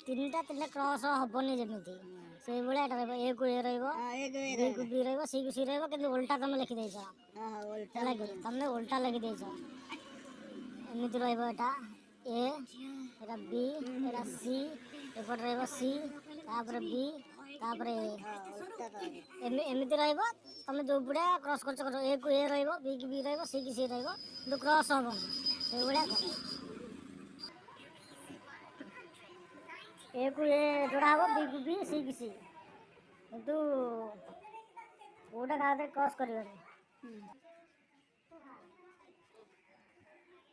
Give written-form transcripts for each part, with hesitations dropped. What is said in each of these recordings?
ତିନିଟା କ୍ରସ ହବନି ଯେମିତି ସେଇଭଳିଆ ଏଟା ରହିବ। ଏ କୁ ଏ ରହିବ, ବି କୁ ବି ରହିବ, ସି କୁ ସି ରହିବ, କିନ୍ତୁ ଓଲଟା ତମେ ଲେଖିଦେଇଛ ହେଲା କି ତମେ ଓଲଟା ଲେଖିଦେଇଛ। ଏମିତି ରହିବ ଏଟା ଏ, ଏଟା ବି, ଏଟା ସି, ଏପଟେ ରହିବ ସି, ତାପରେ ବି, ତାପରେ ଏମିତି ରହିବ। ତମେ ଯୋଉ ଭଳିଆ କ୍ରସ୍ କରୁଛ କର, ଏ କୁ ଏ ରହିବ, ବି କି ବି ରହିବ, ସି କି ସି ରହିବ, କିନ୍ତୁ କ୍ରସ୍ ହବନି ସେଇଭଳିଆ କର। ए को ए जोड़ा हम, बी को बी, सी की सी, कितु गोटा का क्रॉस कर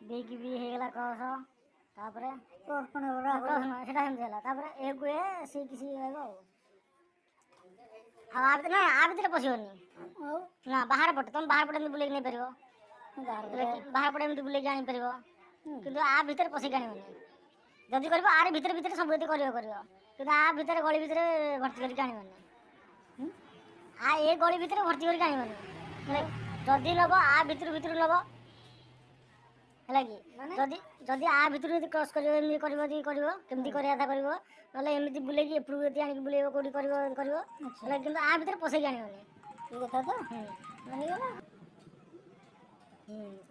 बी की बी होगा क्रॉस तापरे सेटा हम ए को ए सी की सी रहा ना आ भीतर पशोनी ना बाहर पटे तुम बाहर पटे बुले नहीं पार बाहर पटे एमती बुले जानी पार कि आ भीतर पशिक आनी जदि कर आर भीतर भीतर सब ये कर कि आ भीतर गली भीतर भर्ती करके आनबनी आ ए गली भीतर भर्ती करके आनबनी जदि नब आ भीतर भीतर नब है कि जदि आ भीतर यदि क्रॉस कर केमती करता कर ना एमती बुले एपड़ू ये आनिक बुले कौटी कर कि आ भीतर पशेक आनबनी ये कथा तो मानिगला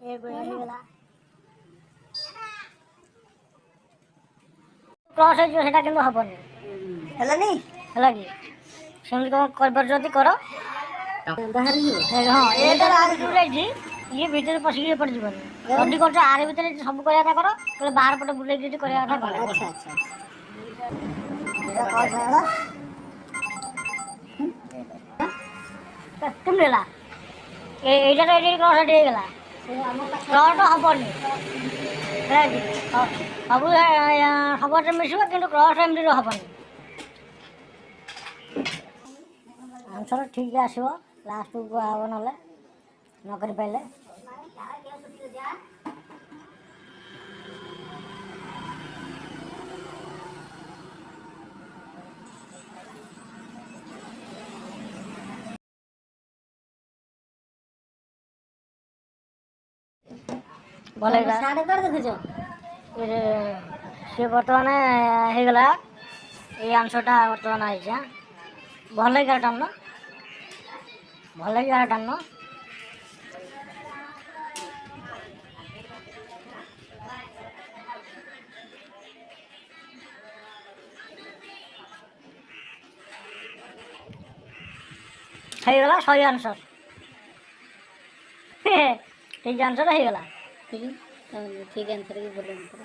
ए गला क्रॉस है सेटा किंतु हबनी हलानी हला कि सेमती कौन कर जदि कर बाहर हाँ एटा आर जुलाई ये भीतर पशिक पड़ जीवनी जदि कर आर भीतर सब करता कर तो बाहर पटे बुले करता कर। अच्छा अच्छा तुम लेला এইটা তো এটি क्रॉस হয়ে গেল क्रॉस হবনি ସବୁ ସବୁଆଡ଼େ ମିଶିବ କିନ୍ତୁ क्रॉस ଏମିତି ହବନି। ଆନ୍ସର ଠିକ୍ ଆସିବ ଲାଷ୍ଟକୁ କୁହାହେବ ନହେଲେ ନ କରିପାରିଲେ। ଭଲ ଦେଖୁଛ ସେ ବର୍ତ୍ତମାନ ହେଇଗଲା ଏଇ ଆନ୍ସରଟା ବର୍ତ୍ତମାନ ହେଇଛି ଭଲ ହେଇଗଲା ଟାଣ ଭଲ ହେଇଗଲା ଟାଣ ହେଇଗଲା ଶହେ ଆନ୍ସର ଠିକ୍ ଆନ୍ସର ହେଇଗଲା। ठीक आंसर की बोल आंसर